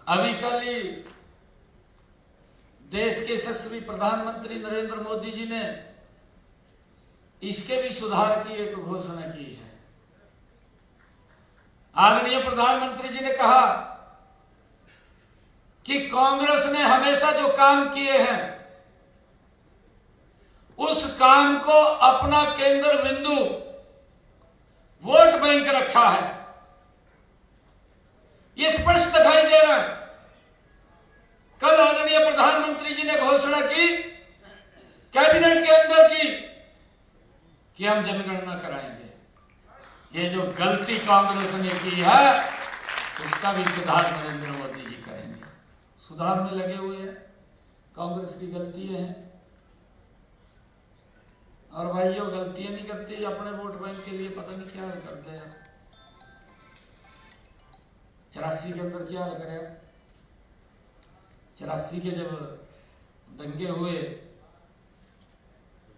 अभी कल ही देश के यशस्वी प्रधानमंत्री नरेंद्र मोदी जी ने इसके भी सुधार की एक घोषणा की है। आदरणीय प्रधानमंत्री जी ने कहा कि कांग्रेस ने हमेशा जो काम किए हैं उस काम को अपना केंद्र बिंदु वोट बैंक रखा है। ये स्पष्ट दिखाई दे रहा है। कल आदरणीय प्रधानमंत्री जी ने घोषणा की कैबिनेट के अंदर की कि हम जनगणना कराएंगे। ये जो गलती कांग्रेस ने की है उसका भी सुधार नरेंद्र मोदी जी करेंगे। सुधार में लगे हुए हैं, कांग्रेस की गलतियां हैं। और भाइयों, गलतियां नहीं करती अपने वोट बैंक के लिए पता नहीं क्या हाल करते हैं। 84 के अंदर क्या हाल करे। 84 के जब दंगे हुए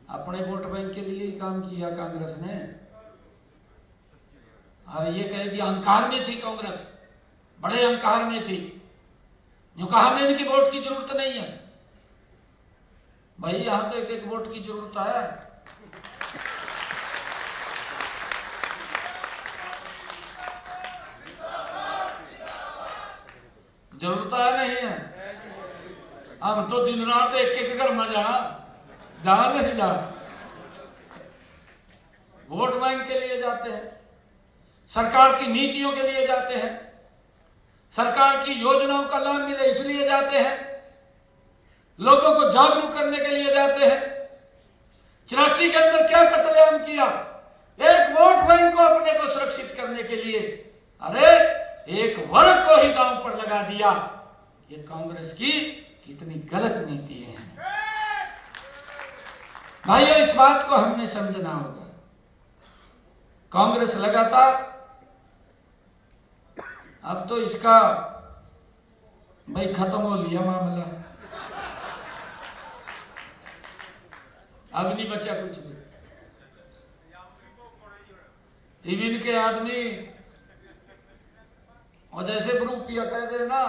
अपने वोट बैंक के लिए ही काम किया कांग्रेस ने। और ये कहे कि अहंकार में थी कांग्रेस, बड़े अहंकार में थी, जो कहा हमें इनकी वोट की जरूरत नहीं है। भाई यहां तो एक एक वोट की जरूरत है। जरूरत है नहीं है। हम तो दिन रात एक एक घर में जा नहीं जा, वोट बैंक के लिए जाते हैं, सरकार की नीतियों के लिए जाते हैं, सरकार की योजनाओं का लाभ मिले इसलिए जाते हैं, लोगों को जागरूक करने के लिए जाते हैं। 84 के अंदर क्या कत्लेआम किया, एक वोट बैंक को अपने को सुरक्षित करने के लिए। अरे एक वर्ग को ही दांव पर लगा दिया। ये कांग्रेस की कितनी गलत नीतियां हैं भाइयों, इस बात को हमने समझना होगा। कांग्रेस लगातार अब तो इसका भाई खत्म हो लिया मामला, अब नहीं बचा कुछ भी। इविन के आदमी और जैसे ग्रुप या कह दे ना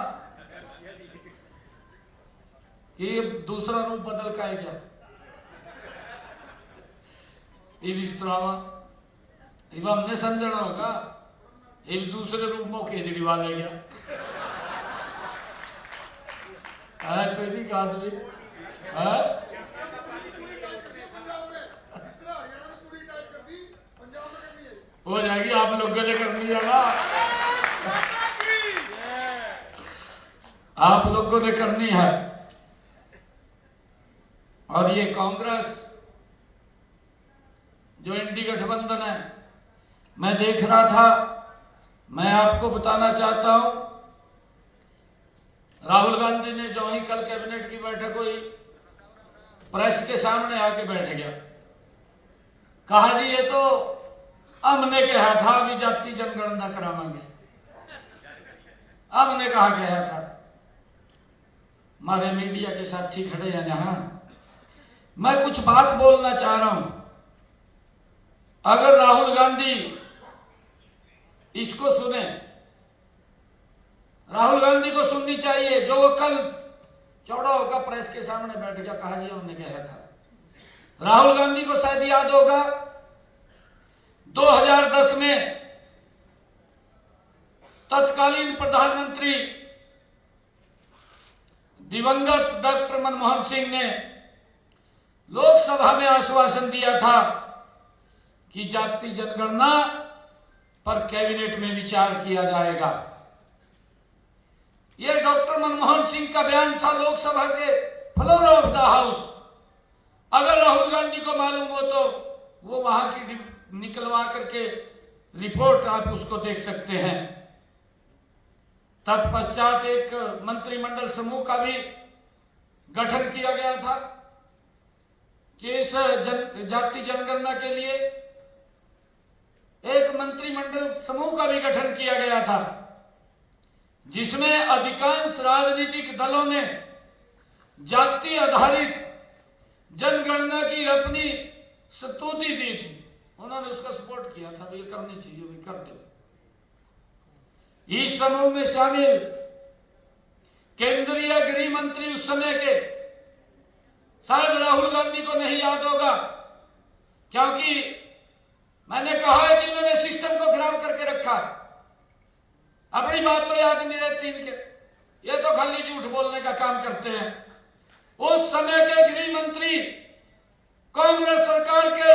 कि दूसरा रूप बदल का है क्या, इस तरह इव हमने समझना होगा। एक दूसरे रूप में केजरीवाल है गया पहली आदमी हो जाएगी। आप लोगों ने करनी है ना, आप लोगों ने करनी है। और ये कांग्रेस जो इंडी गठबंधन है, मैं देख रहा था, मैं आपको बताना चाहता हूं, राहुल गांधी ने जो ही कल कैबिनेट की बैठक हुई प्रेस के सामने आके बैठ गया, कहा जी ये तो हमने कहा था अभी जाति जनगणना करावांगे, हमने कहा गया था। हमारे मीडिया के साथी खड़े हैं जहां, मैं कुछ बात बोलना चाह रहा हूं। अगर राहुल गांधी इसको सुने, राहुल गांधी को सुननी चाहिए जो वो कल चौड़ा होकर प्रेस के सामने बैठ गया, कहा जी हमने कहा था। राहुल गांधी को शायद याद होगा 2010 में तत्कालीन प्रधानमंत्री दिवंगत डॉक्टर मनमोहन सिंह ने लोकसभा में आश्वासन दिया था कि जाति जनगणना पर कैबिनेट में विचार किया जाएगा। यह डॉक्टर मनमोहन सिंह का बयान था लोकसभा के फ्लोर ऑफ द हाउस। अगर राहुल गांधी को मालूम हो तो वो वहां की निकलवा करके रिपोर्ट आप उसको देख सकते हैं। तत्पश्चात एक मंत्रिमंडल समूह का भी गठन किया गया था कि इस जाति जनगणना के लिए एक मंत्रिमंडल समूह का भी गठन किया गया था, जिसमें अधिकांश राजनीतिक दलों ने जाति आधारित जनगणना की अपनी स्तुति दी थी। उन्होंने उसका सपोर्ट किया था, ये करनी चाहिए, भी कर दो। इस समूह में शामिल केंद्रीय गृह मंत्री उस समय के, शायद राहुल गांधी को नहीं याद होगा, क्योंकि मैंने कहा है कि इन्होंने सिस्टम को खराब करके रखा। अपनी बात तो याद नहीं रहती इनके, ये तो खाली झूठ बोलने का काम करते हैं। उस समय के गृह मंत्री कांग्रेस सरकार के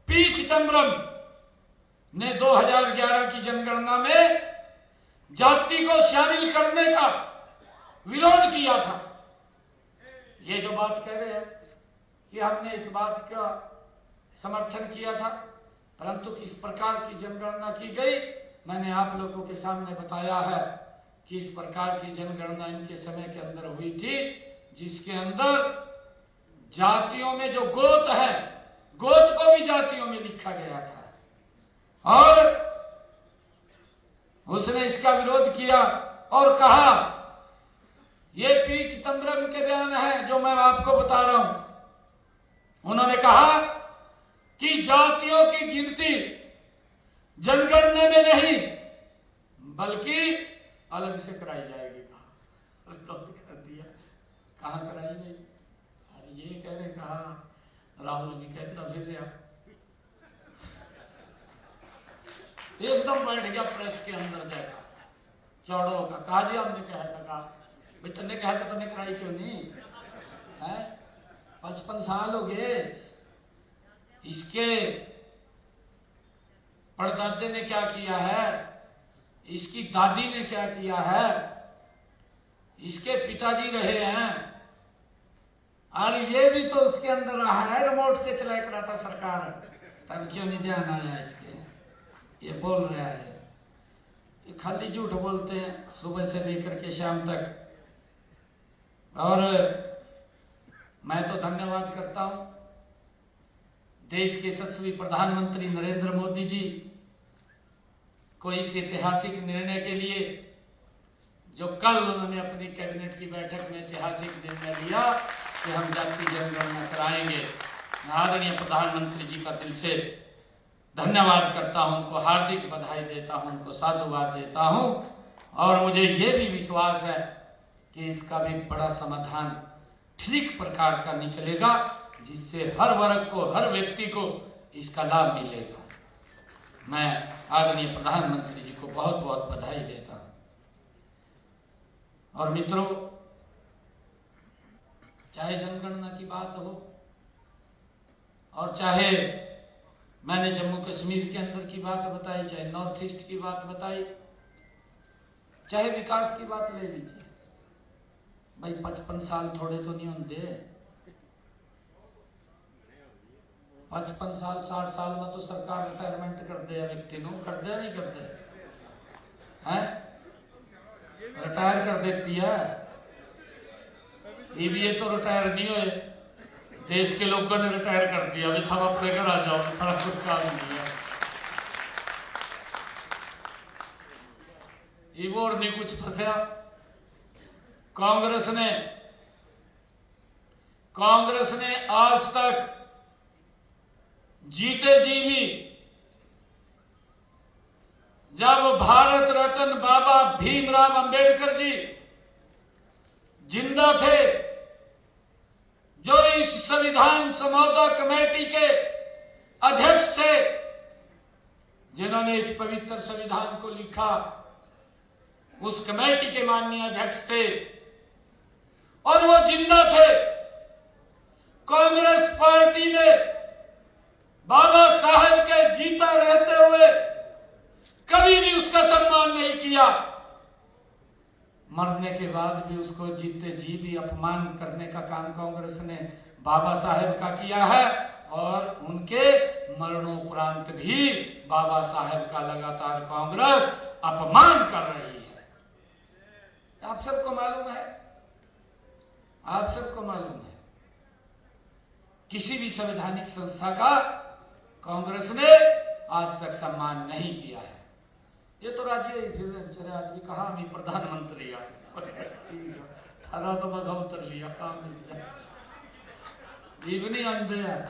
पी चिदम्बरम ने 2011 की जनगणना में जाति को शामिल करने का विरोध किया था। ये जो बात कह रहे हैं कि हमने इस बात का समर्थन किया था, परंतु किस प्रकार की जनगणना की गई मैंने आप लोगों के सामने बताया है कि इस प्रकार की जनगणना इनके समय के अंदर हुई थी, जिसके अंदर जातियों में जो गोत है, गोत को भी जातियों में लिखा गया था। और उसने इसका विरोध किया और कहा, ये पी चिदम्बरम के बयान है जो मैं आपको बता रहा हूं। उन्होंने कहा कि जातियों की गिनती जनगणना में नहीं बल्कि अलग से कराई जाएगी। कर दिया, कहां कराई गई? अरे ये कह रहे, कहा राहुल भी कहता फिर लिया, एकदम बैठ गया प्रेस के अंदर जाएगा चौड़ो का। कहा जी हमने कहा था, कहा भाई तुमने कहा था, तुमने कराई क्यों नहीं है? 55 साल हो गए, इसके परदादे ने क्या किया है, इसकी दादी ने क्या किया है, इसके पिताजी रहे हैं, और ये भी तो उसके अंदर रहा है, रिमोट से चला करा था सरकार, तब क्यों नहीं ध्यान आया इसके? ये बोल रहा है, ये खाली झूठ बोलते हैं सुबह से लेकर के शाम तक। और मैं तो धन्यवाद करता हूं देश के यशस्वी प्रधानमंत्री नरेंद्र मोदी जी को इस ऐतिहासिक निर्णय के लिए, जो कल उन्होंने अपनी कैबिनेट की बैठक में ऐतिहासिक निर्णय लिया कि हम जाति जनगणना कराएंगे। मैं आदरणीय प्रधानमंत्री जी का दिल से धन्यवाद करता हूं, उनको हार्दिक बधाई देता हूं, उनको साधुवाद देता हूं। और मुझे ये भी विश्वास है कि इसका भी बड़ा समाधान ठीक प्रकार का निकलेगा, जिससे हर वर्ग को, हर व्यक्ति को इसका लाभ मिलेगा। मैं आदरणीय प्रधानमंत्री जी को बहुत बहुत बधाई देता हूं। और मित्रों, चाहे जनगणना की बात हो और चाहे मैंने जम्मू कश्मीर के अंदर की बात बताई, चाहे नॉर्थ ईस्ट की बात बताई, चाहे विकास की बात ले लीजिए, भाई 55 साल थोड़े तो नहीं होंगे। 55 साल 60 साल में तो सरकार रिटायरमेंट कर दे व्यक्ति को, कर दे नहीं करते हैं? रिटायर कर देती है। ये तो रिटायर नहीं हुए, देश के लोगों ने रिटायर कर दिया, अभी हम अपने घर आ जाओ, खड़ा कुछ काम नहीं है। ईवोर नहीं कुछ फंसा। कांग्रेस ने आज तक जीते जी भी, जब भारत रत्न बाबा भीमराव अंबेडकर जी जिंदा थे, जो इस संविधान समझौता कमेटी के अध्यक्ष थे, जिन्होंने इस पवित्र संविधान को लिखा, उस कमेटी के माननीय अध्यक्ष थे और वो जिंदा थे। कांग्रेस पार्टी ने बाबा साहब के जीता रहते हुए कभी भी उसका सम्मान नहीं किया, मरने के बाद भी उसको जीते जी भी अपमान करने का काम कांग्रेस ने बाबा साहब का किया है, और उनके मरणोपरांत भी बाबा साहब का लगातार कांग्रेस अपमान कर रही है। आप सबको मालूम है, आप सबको मालूम है, किसी भी संवैधानिक संस्था का कांग्रेस ने आज तक सम्मान नहीं किया है। ये तो राज्य फिर बेचारे आज भी कहा भी प्रधानमंत्री आए, थारा तो मैं उतर लिया काम नहीं, ये भी नहीं आते हैं।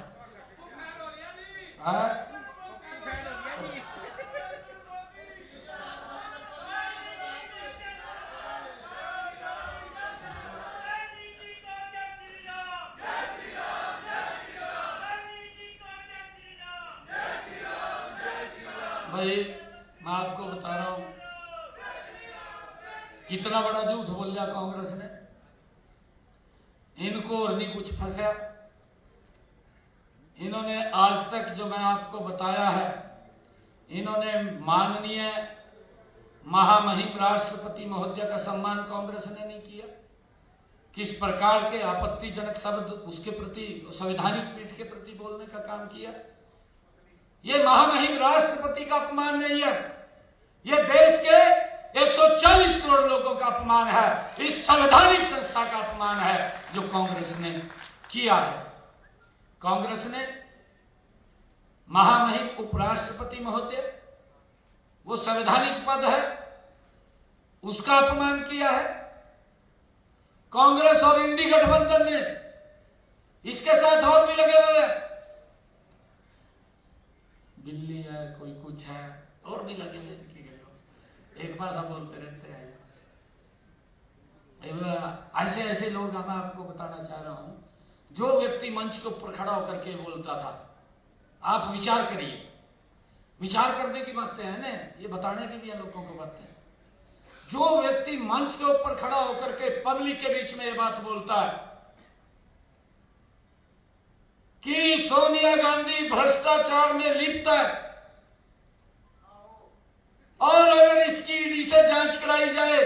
भाई मैं आपको बता रहा हूं कितना बड़ा झूठ बोल लिया कांग्रेस ने। इनको और नहीं कुछ फंसा। इन्होंने आज तक जो मैं आपको बताया है, इन्होंने माननीय महामहिम राष्ट्रपति महोदय का सम्मान कांग्रेस ने नहीं किया। किस प्रकार के आपत्तिजनक शब्द उसके प्रति, संवैधानिक पीठ के प्रति बोलने का काम किया। यह महामहिम राष्ट्रपति का अपमान नहीं है, यह देश के 140 करोड़ लोगों का अपमान है। इस संवैधानिक संस्था का अपमान है जो कांग्रेस ने किया है। कांग्रेस ने महामहिम उपराष्ट्रपति महोदय, वो संवैधानिक पद है, उसका अपमान किया है। कांग्रेस और इंडी गठबंधन ने, इसके साथ और भी लगे हुए हैं, दिल्ली है, कोई कुछ है, और भी लगे हुए इनकी लोग एक भाषा बोलते रहते हैं। ऐसे ऐसे लोग मैं आपको बताना चाह रहा हूं, जो व्यक्ति मंच के ऊपर खड़ा होकर के बोलता था, आप विचार करिए, विचार करने की बातें हैं ना, ये बताने की भी है लोगों को बातें। जो व्यक्ति मंच के ऊपर खड़ा होकर के पब्लिक के बीच में ये बात बोलता है कि सोनिया गांधी भ्रष्टाचार में लिप्त है और अगर इसकी ईडी से जांच कराई जाए,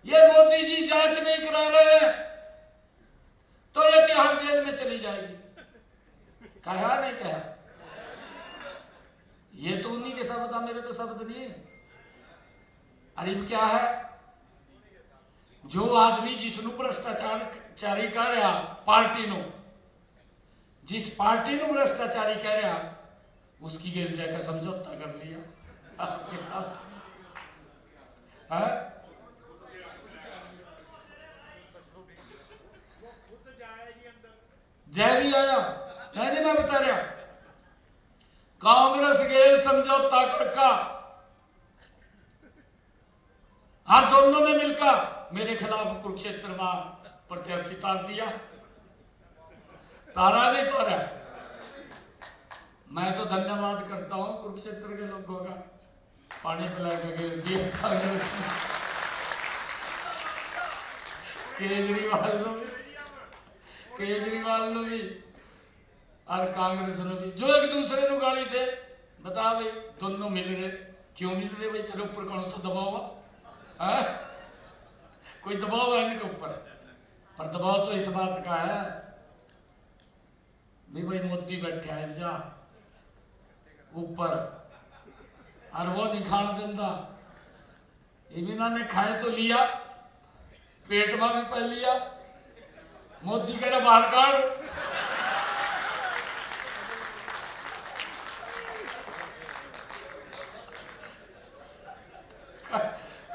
ये मोदी जी जांच नहीं करा रहे हैं तो ये तिहाड़ जेल में चली जाएगी। कहा नहीं कहा? ये तो उन्हीं के शब्द, मेरे तो शब्द नहीं है। अरे क्या है, जो आदमी जिसनु भ्रष्टाचारी कह रहा, पार्टी नो जिस पार्टी नु भ्रष्टाचारी कह रहा, उसकी गेल जाकर समझौता कर लिया। जय भी आया, नहीं मैं बता रहा, कांग्रेस गेल समझौता करका और दोनों ने मिलकर मेरे खिलाफ कुरुक्षेत्र में प्रत्याशी तार दिया। तारा नहीं तारा। मैं तो धन्यवाद करता हूं कुरुक्षेत्र के लोगों का, पानी पिला के दिया कांग्रेस ने, केजरीवाल ने भी और कांग्रेस ने भी, जो एक दूसरे को गाली थे। बता भाई, दोनों मिल रहे, क्यों मिल रहे भाई? तेरे ऊपर कौन सा दबाव है? कोई दबाव है इनके ऊपर, पर दबाव तो इस बात का है भाई मोदी बैठे है जा ऊपर और वो नहीं खान देता। इन्होंने ने खाए तो लिया, पेट में भी पह लिया, मोदी कह रहा बाहर काट।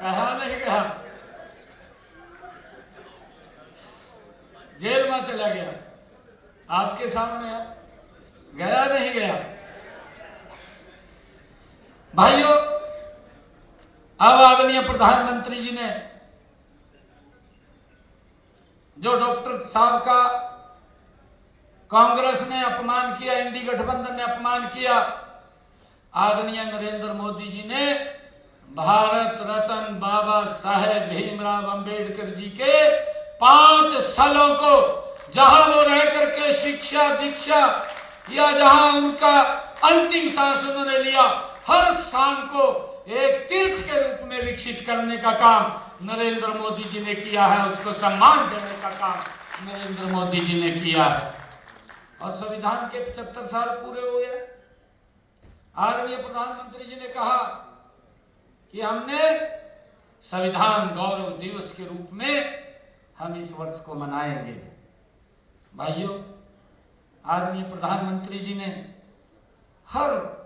कहा नहीं कहा, जेल में चला गया, आपके सामने है, गया नहीं गया। भाइयों, अब आदरणीय प्रधानमंत्री जी ने जो डॉक्टर साहब का कांग्रेस ने अपमान किया, इंडी गठबंधन ने अपमान किया, आदरणीय नरेंद्र मोदी जी ने भारत रत्न बाबा साहेब भीमराव अंबेडकर जी के 5 सालों को, जहां वो रह करके शिक्षा दीक्षा या जहां उनका अंतिम सांस उन्होंने लिया, हर शान को एक तीर्थ के रूप में विकसित करने का काम नरेंद्र मोदी जी ने किया है। उसको सम्मान देने का काम नरेंद्र मोदी जी ने किया है। और संविधान के 75 साल पूरे हुए। आदरणीय प्रधानमंत्री जी ने कहा कि हमने संविधान गौरव दिवस के रूप में हम इस वर्ष को मनाएंगे। भाइयों, आदरणीय प्रधानमंत्री जी ने हर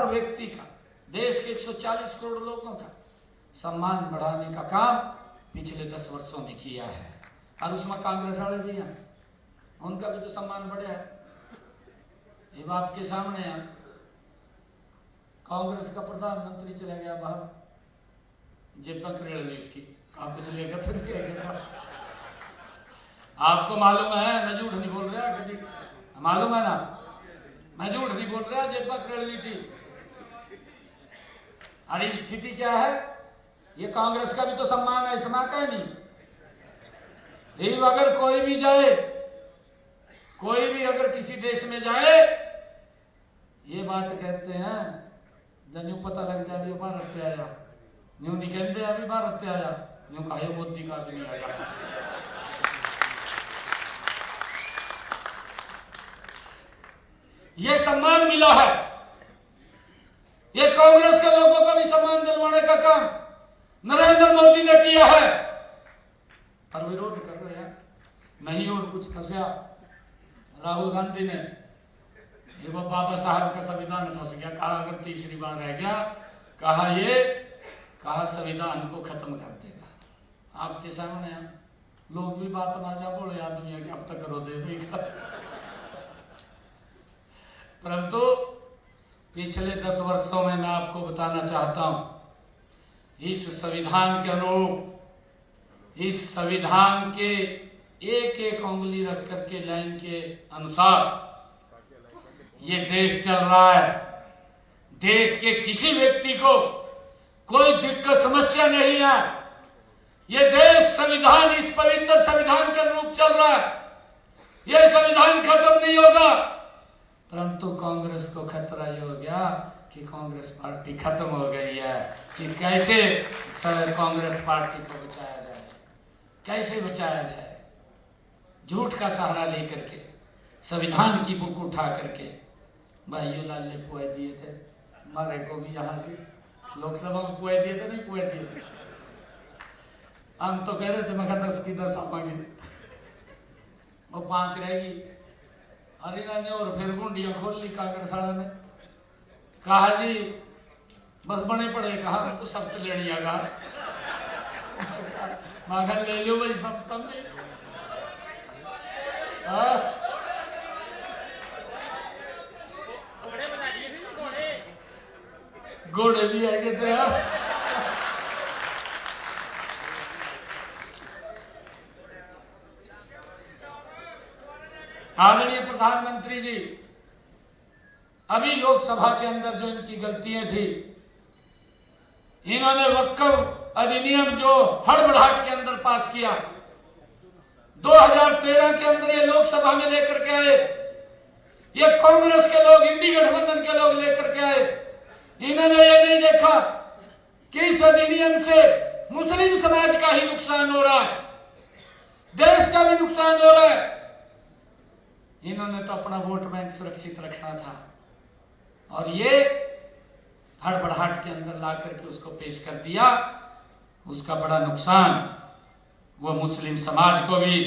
व्यक्ति का, देश के 140 करोड़ लोगों का सम्मान बढ़ाने का काम पिछले 10 वर्षों में किया है। और उसमें कांग्रेस वाले भी हैं, उनका भी तो सम्मान बढ़ा है। ये बात के सामने है। कांग्रेस का प्रधानमंत्री चला गया बाहर, जेब पकड़ ली उसकी, कहा कुछ लेकर तो दिया। आपको मालूम है, मैं झूठ नहीं बोल रहा, कभी मालूम है ना, मैं झूठ नहीं बोल रहा, जेबा कर ली थी। अरे स्थिति क्या है, ये कांग्रेस का भी तो सम्मान है, इसमें का नहीं। ये अगर कोई भी जाए, कोई भी अगर किसी देश में जाए, ये बात कहते हैं जन्यू पता लग जाए भारत से आया, न्यू नहीं कहते अभी भारत से आया, न्यू कहा मोदी का आदमी आया। ये सम्मान मिला है, ये कांग्रेस के लोगों को भी सम्मान दिलवाने का काम नरेंद्र मोदी ने किया है, पर विरोध कर रहे हैं। नहीं और कुछ फंसा, राहुल गांधी ने वो बाबा साहब का संविधान फंस गया, कहा अगर तीसरी बार रह गया, कहा संविधान को खत्म कर देगा। आपके सामने लोग भी बात माजा बोले आदमी है कि अब तक करो देगा। परंतु पिछले 10 वर्षों में मैं आपको बताना चाहता हूं, इस संविधान के अनुरूप, इस संविधान के एक एक उंगली रख करके लाइन के अनुसार ये देश चल रहा है। देश के किसी व्यक्ति को कोई दिक्कत समस्या नहीं है। ये देश संविधान, इस पवित्र संविधान के अनुरूप चल रहा है। ये संविधान खत्म नहीं होगा, परंतु कांग्रेस को खतरा ये हो गया कि कांग्रेस पार्टी खत्म हो गई है, कि कैसे कांग्रेस पार्टी को बचाया जाए, कैसे बचाया जाए। झूठ का सहारा लेकर के, संविधान की बुक उठा करके भाइयों लाले पुए दिए थे, हमारे को भी यहाँ से लोकसभा में पुए दिए थे, नहीं पुए दिए थे। हम तो कह रहे थे मैं 10 की 10 आपांगे, वो 5 रहेगी। अलीना ने और फिर गुंडियां खोल ली कांग्रेस वाला ने, कहा जी बस बने पड़े, कहा तो सब तो लेनी आगा। मैं ले लो भाई सब, तब नहीं घोड़े भी आए थे। आदरणीय प्रधानमंत्री जी, अभी लोकसभा के अंदर जो इनकी गलतियां थी, इन्होंने वक्फ अधिनियम जो हड़बड़ाहट के अंदर पास किया, 2013 के अंदर ये लोकसभा में लेकर के आए, ये कांग्रेस के लोग, इंडी गठबंधन के लोग लेकर के आए। इन्होंने ये नहीं देखा कि इस अधिनियम से मुस्लिम समाज का ही नुकसान हो रहा है, देश का भी नुकसान हो रहा है। इन्होंने तो अपना वोट बैंक सुरक्षित रखना था, और ये हड़बड़ाहट के अंदर ला करके उसको पेश कर दिया। उसका बड़ा नुकसान वो मुस्लिम समाज को भी,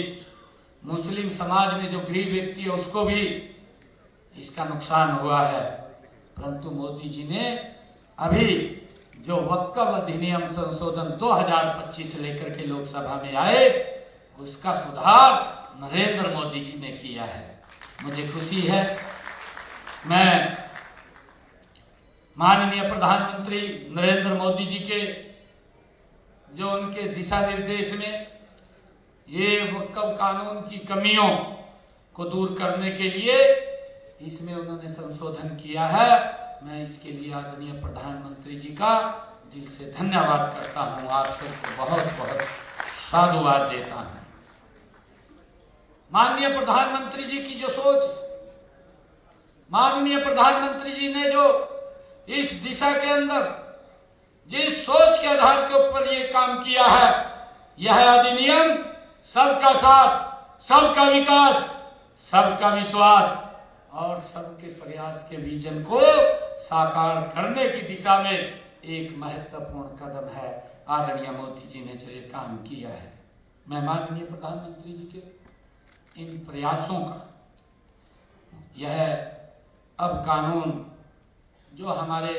मुस्लिम समाज में जो गरीब व्यक्ति है उसको भी इसका नुकसान हुआ है। परंतु मोदी जी ने अभी जो वक्फ अधिनियम संशोधन 2025 लेकर के लोकसभा में आए, उसका सुधार नरेंद्र मोदी जी ने किया है। मुझे खुशी है, मैं माननीय प्रधानमंत्री नरेंद्र मोदी जी के जो उनके दिशा निर्देश में ये वक्फ कानून की कमियों को दूर करने के लिए इसमें उन्होंने संशोधन किया है। मैं इसके लिए आदरणीय प्रधानमंत्री जी का दिल से धन्यवाद करता हूं, आप सबको बहुत बहुत साधुवाद देता हूं। माननीय प्रधानमंत्री जी की जो सोच, माननीय प्रधानमंत्री जी ने जो इस दिशा के अंदर जिस सोच के आधार के ऊपर ये काम किया है, यह अधिनियम सबका साथ, सबका विकास, सबका विश्वास और सबके प्रयास के विजन को साकार करने की दिशा में एक महत्वपूर्ण कदम है। आदरणीय मोदी जी ने जो ये काम किया है, मैं माननीय प्रधानमंत्री जी के इन प्रयासों का, यह अब कानून जो हमारे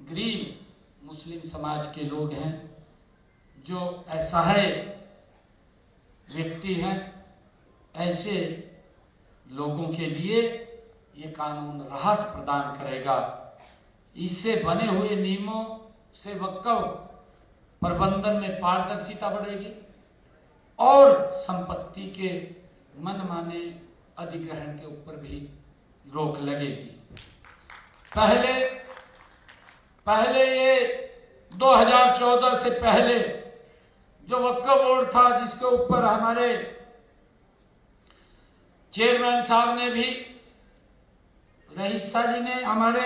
गरीब मुस्लिम समाज के लोग हैं, जो असहाय व्यक्ति हैं, ऐसे लोगों के लिए ये कानून राहत प्रदान करेगा। इससे बने हुए नियमों से वक्फ प्रबंधन में पारदर्शिता बढ़ेगी और संपत्ति के मनमाने अधिग्रहण के ऊपर भी रोक लगेगी। पहले ये 2014 से पहले जो वक्फ बोर्ड था, जिसके ऊपर हमारे चेयरमैन साहब ने भी, रईस शाह जी ने हमारे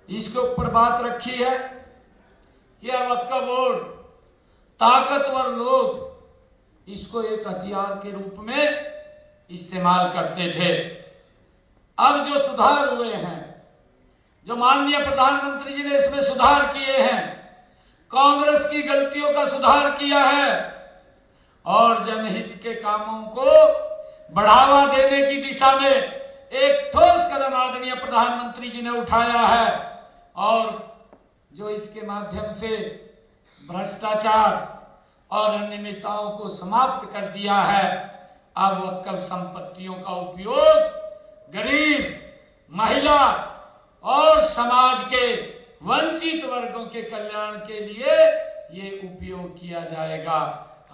इसके ऊपर बात रखी है कि यह वक्फ बोर्ड, ताकतवर लोग इसको एक हथियार के रूप में इस्तेमाल करते थे। अब जो सुधार हुए हैं, जो माननीय प्रधानमंत्री जी ने इसमें सुधार किए हैं, कांग्रेस की गलतियों का सुधार किया है और जनहित के कामों को बढ़ावा देने की दिशा में एक ठोस कदम आदरणीय प्रधानमंत्री जी ने उठाया है और जो इसके माध्यम से भ्रष्टाचार और अनियमितताओं को समाप्त कर दिया है। अब वक्फ संपत्तियों का उपयोग गरीब, महिला और समाज के वंचित वर्गों के कल्याण के लिए ये उपयोग किया जाएगा।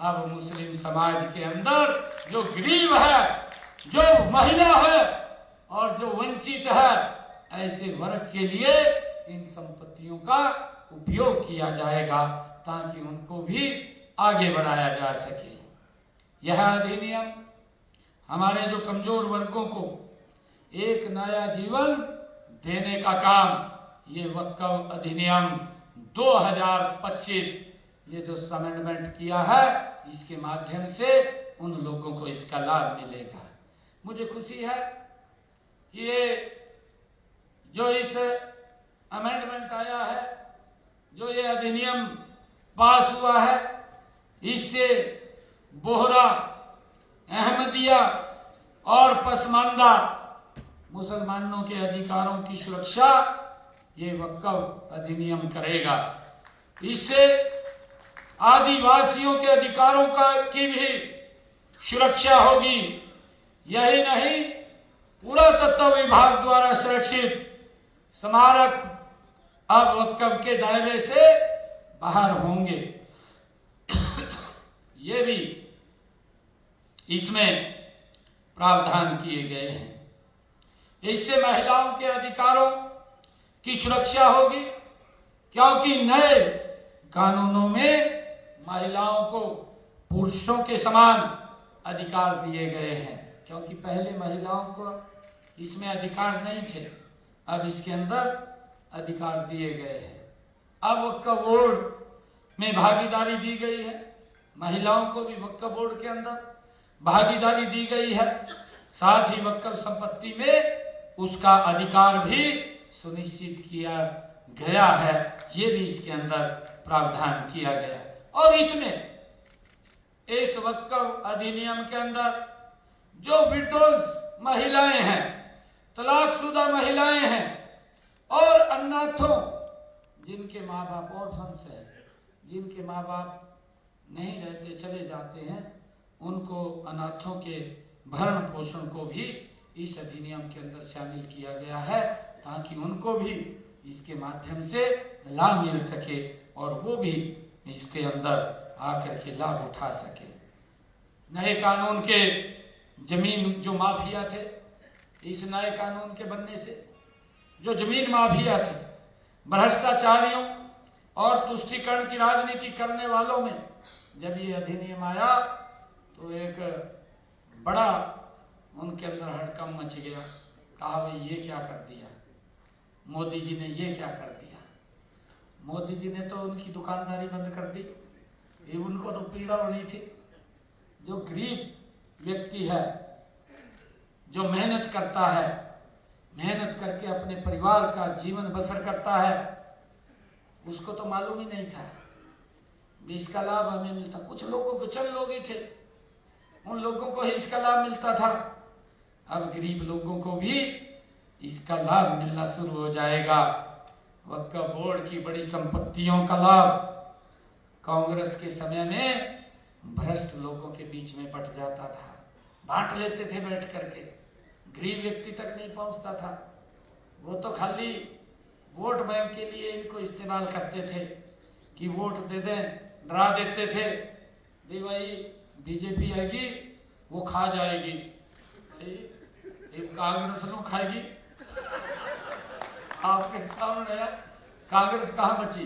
अब मुस्लिम समाज के अंदर जो गरीब है, जो महिला है और जो वंचित है, ऐसे वर्ग के लिए इन संपत्तियों का उपयोग किया जाएगा ताकि उनको भी आगे बढ़ाया जा सके। यह अधिनियम हमारे जो कमजोर वर्गों को एक नया जीवन देने का काम, ये वक्फ अधिनियम 2025 ये जो अमेंडमेंट किया है, इसके माध्यम से उन लोगों को इसका लाभ मिलेगा। मुझे खुशी है कि ये जो इस अमेंडमेंट आया है, जो ये अधिनियम पास हुआ है, इससे बोहरा, अहमदिया और पसमानदा मुसलमानों के अधिकारों की सुरक्षा ये वक्फ अधिनियम करेगा। इससे आदिवासियों के अधिकारों की भी सुरक्षा होगी। यही नहीं, पुरातत्व विभाग द्वारा सुरक्षित स्मारक अब वक्फ के दायरे से बाहर होंगे। ये भी इसमें प्रावधान किए गए हैं। इससे महिलाओं के अधिकारों की सुरक्षा होगी, क्योंकि नए कानूनों में महिलाओं को पुरुषों के समान अधिकार दिए गए हैं, क्योंकि पहले महिलाओं को इसमें अधिकार नहीं थे, अब इसके अंदर अधिकार दिए गए हैं। अब वक्फ बोर्ड में भागीदारी दी गई है, महिलाओं को भी वक्फ बोर्ड के अंदर भागीदारी दी गई है, साथ ही वक्फ संपत्ति में उसका अधिकार भी सुनिश्चित किया गया है। ये भी इसके अंदर प्रावधान किया गया है। और इसमें इस वक्फ अधिनियम के अंदर जो विडोज महिलाएं हैं, तलाकशुदा महिलाएं हैं और अनाथों, जिनके माँ बाप ऑर्फन्स हैं, जिनके माँ बाप नहीं रहते, चले जाते हैं, उनको, अनाथों के भरण पोषण को भी इस अधिनियम के अंदर शामिल किया गया है, ताकि उनको भी इसके माध्यम से लाभ मिल सके और वो भी इसके अंदर आकर के लाभ उठा सके। नए कानून के जमीन जो माफिया थे, इस नए कानून के बनने से जो जमीन माफिया थे, भ्रष्टाचारियों और तुष्टीकरण की राजनीति करने वालों में जब ये अधिनियम आया तो एक बड़ा उनके अंदर हड़कंप मच गया। कहा भाई ये क्या कर दिया, मोदी जी ने ये क्या कर दिया। मोदी जी ने तो उनकी दुकानदारी बंद कर दी, ये उनको तो पीड़ा हो रही थी। जो गरीब व्यक्ति है, जो मेहनत करता है, मेहनत करके अपने परिवार का जीवन बसर करता है, उसको तो मालूम ही नहीं था इसका लाभ हमें मिलता। कुछ लोगों को, चंद लोग ही थे, उन लोगों को ही इसका लाभ मिलता था। अब गरीब लोगों को भी इसका लाभ मिलना शुरू हो जाएगा। वक्फ बोर्ड की बड़ी संपत्तियों का लाभ कांग्रेस के समय में भ्रष्ट लोगों के बीच में बंट जाता था, बांट लेते थे बैठ करके, गरीब व्यक्ति तक नहीं पहुंचता था। वो तो खाली वोट बैंक के लिए इनको इस्तेमाल करते थे कि वोट दे दें, डरा देते थे भाई बीजेपी आएगी वो खा जाएगी, ये कांग्रेस नो खाएगी। आपके सामने है, कांग्रेस कहां बची?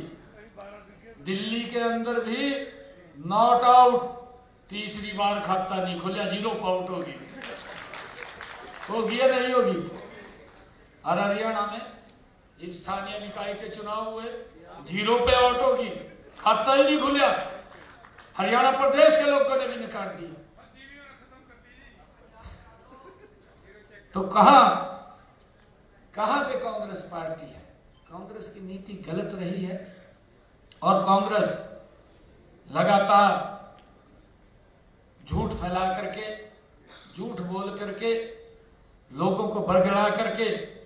दिल्ली के अंदर भी नॉट आउट, तीसरी बार खाता नहीं खुला, 0 आउट होगी या नहीं होगी? और हरियाणा में स्थानीय निकाय के चुनाव हुए, 0 पे आउट होगी, खाता ही नहीं खुला। हरियाणा प्रदेश के लोगों ने भी निकाल दिया। तो कहां पे कांग्रेस पार्टी है? कांग्रेस की नीति गलत रही है और कांग्रेस लगातार झूठ फैला करके, झूठ बोल करके, लोगों को बरगला करके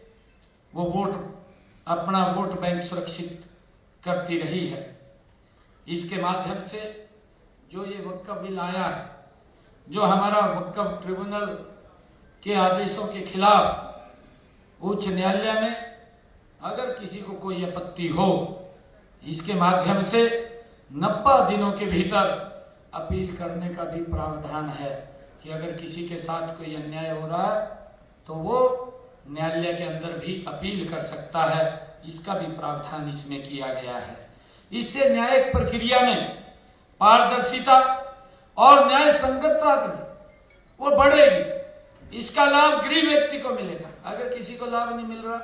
वो अपना वोट बैंक सुरक्षित करती रही है। इसके माध्यम से जो ये वक्फ बिल आया है, जो हमारा वक्फ ट्रिब्यूनल के आदेशों के खिलाफ उच्च न्यायालय में अगर किसी को कोई आपत्ति हो, इसके माध्यम से 90 दिनों के भीतर अपील करने का भी प्रावधान है कि अगर किसी के साथ कोई अन्याय हो रहा है तो वो न्यायालय के अंदर भी अपील कर सकता है। इसका भी प्रावधान इसमें किया गया है। इससे न्यायिक प्रक्रिया में पारदर्शिता और न्याय संगतता वो बढ़ेगी। इसका लाभ गरीब व्यक्ति को मिलेगा। अगर किसी को लाभ नहीं मिल रहा,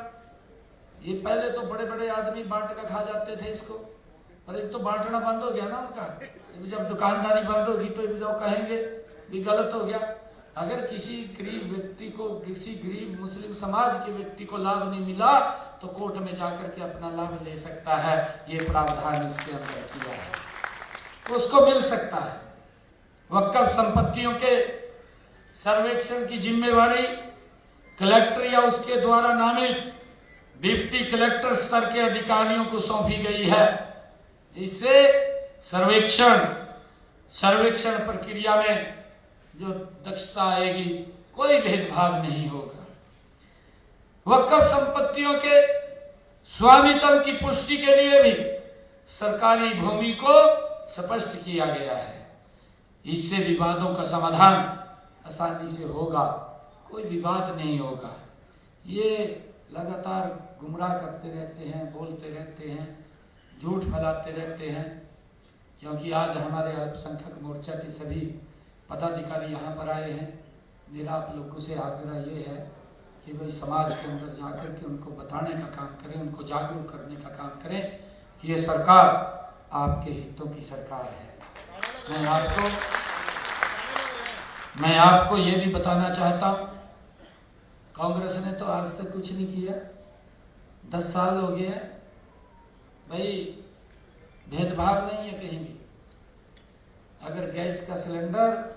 ये पहले तो बड़े बड़े आदमी बांट कर खा जाते थे इसको, पर अब तो बांटना बंद हो गया ना उनका। जब दुकानदारी बंद होगी तो जो कहेंगे भी गलत हो गया। अगर किसी गरीब व्यक्ति को, किसी गरीब मुस्लिम समाज के व्यक्ति को लाभ नहीं मिला तो कोर्ट में जाकर के अपना लाभ ले सकता है। ये प्रावधान इसके अंदर किया है, उसको मिल सकता है। वक्फ संपत्तियों के सर्वेक्षण की जिम्मेवारी कलेक्टर या उसके द्वारा नामित डिप्टी कलेक्टर स्तर के अधिकारियों को सौंपी गई है। इससे सर्वेक्षण प्रक्रिया में जो दक्षता आएगी, कोई भेदभाव नहीं होगा। वक्फ संपत्तियों के स्वामित्व की पुष्टि के लिए भी सरकारी भूमि को स्पष्ट किया गया है। इससे विवादों का समाधान आसानी से होगा, कोई विवाद नहीं होगा। ये लगातार गुमराह करते रहते हैं, बोलते रहते हैं, झूठ फैलाते रहते हैं। क्योंकि आज हमारे अल्पसंख्यक मोर्चा के सभी पदाधिकारी यहाँ पर आए हैं। मेरा आप लोगों से आग्रह ये है कि भाई समाज के अंदर जाकर के उनको बताने का काम करें, उनको जागरूक करने का काम करें कि ये सरकार आपके हितों की सरकार है। मैं आपको ये भी बताना चाहता हूँ, कांग्रेस ने तो आज तक कुछ नहीं किया। 10 साल हो गए हैं भाई, भेदभाव नहीं है कहीं भी। अगर गैस का सिलेंडर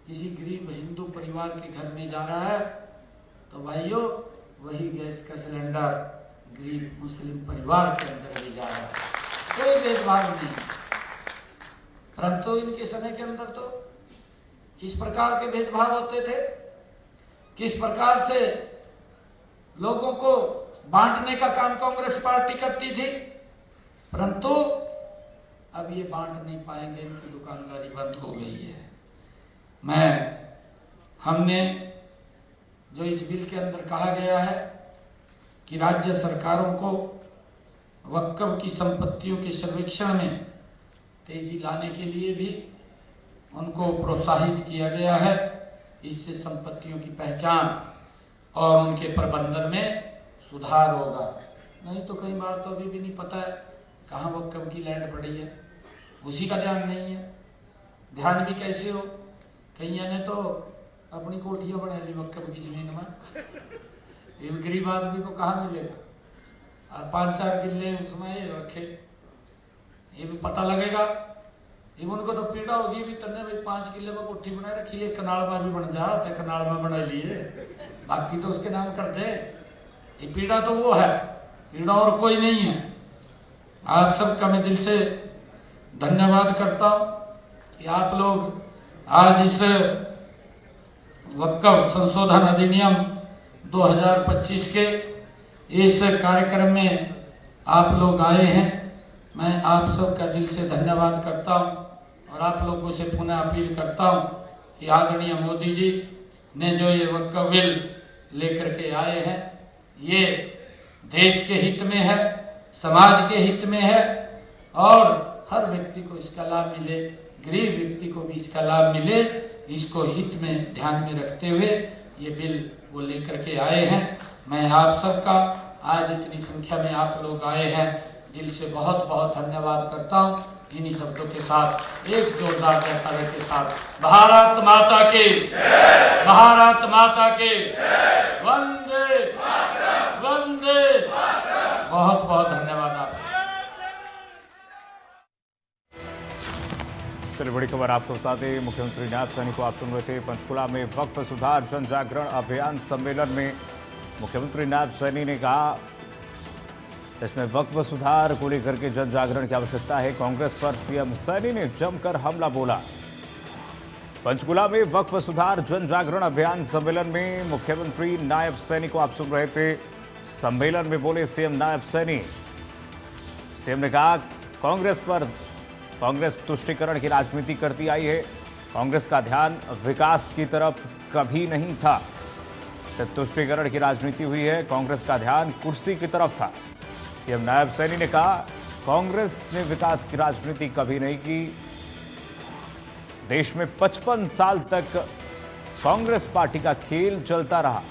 किसी गरीब हिंदू परिवार के घर में जा रहा है तो भाइयों वही गैस का सिलेंडर गरीब मुस्लिम परिवार के अंदर भी जा रहा है, कोई भेदभाव नहीं। परंतु इनके समय के अंदर तो किस प्रकार के भेदभाव होते थे, किस प्रकार से लोगों को बांटने का काम कांग्रेस पार्टी करती थी। परंतु अब ये बांट नहीं पाएंगे, इनकी दुकानदारी बंद हो गई है। हमने जो इस बिल के अंदर कहा गया है कि राज्य सरकारों को वक्फ की संपत्तियों के सर्वेक्षण में तेजी लाने के लिए भी उनको प्रोत्साहित किया गया है। इससे संपत्तियों की पहचान और उनके प्रबंधन में सुधार होगा। नहीं तो कई बार तो अभी भी नहीं पता है कहाँ वक्फ की लैंड पड़ी है, उसी का ध्यान नहीं है। ध्यान भी कैसे हो, कईया ने तो अपनी कोठियां बना ली वक्फ की जमीन में। ये गरीब आदमी को कहाँ मिलेगा, और 5-4 किले उसमें रखे, ये भी पता लगेगा। ये उनको तो पीड़ा होगी भी, तन्ने भाई 5 किले में कोठी बना रखी है, कनाल में भी बन जा, तो कनाल में बना लिए, बाकी तो उसके नाम कर दे। ये पीड़ा तो वो है, पीड़ा और कोई नहीं है। आप सबका मैं दिल से धन्यवाद करता हूँ कि आप लोग आज इस वक्फ संशोधन अधिनियम 2025 के इस कार्यक्रम में आप लोग आए हैं। मैं आप सबका दिल से धन्यवाद करता हूं और आप लोगों से पुनः अपील करता हूं कि आदरणीय मोदी जी ने जो ये वक्फ बिल लेकर के आए हैं, ये देश के हित में है, समाज के हित में है और हर व्यक्ति को इसका लाभ मिले, गरीब व्यक्ति को भी इसका लाभ मिले, इसको हित में ध्यान में रखते हुए ये बिल वो लेकर के आए हैं। मैं आप सबका आज इतनी संख्या में आप लोग आए हैं, दिल से बहुत बहुत धन्यवाद करता हूँ। इन्हीं शब्दों के साथ एक जोरदार जयकारे के साथ भारत माता के, भारत माता के, वंदे वंदे। बहुत बहुत धन्यवाद आप। चलिए बड़ी खबर आपको बता दें, मुख्यमंत्री नायब सैनी को आप सुन रहे थे। पंचकुला में वक्फ सुधार जन जागरण अभियान सम्मेलन में मुख्यमंत्री नायब सैनी ने कहा इसमें वक्फ सुधार को लेकर के जन जागरण की आवश्यकता है। कांग्रेस पर सीएम सैनी ने जमकर हमला बोला। पंचकुला में वक्फ सुधार जन जागरण अभियान सम्मेलन में मुख्यमंत्री नायब सैनी को आप सुन रहे थे। सम्मेलन में बोले सीएम नायब सैनी। सीएम ने कहा कांग्रेस तुष्टीकरण की राजनीति करती आई है। कांग्रेस का ध्यान विकास की तरफ कभी नहीं था, सिर्फ तुष्टीकरण की राजनीति हुई है। कांग्रेस का ध्यान कुर्सी की तरफ था। सीएम नायब सैनी ने कहा कांग्रेस ने विकास की राजनीति कभी नहीं की। देश में 55 साल तक कांग्रेस पार्टी का खेल चलता रहा।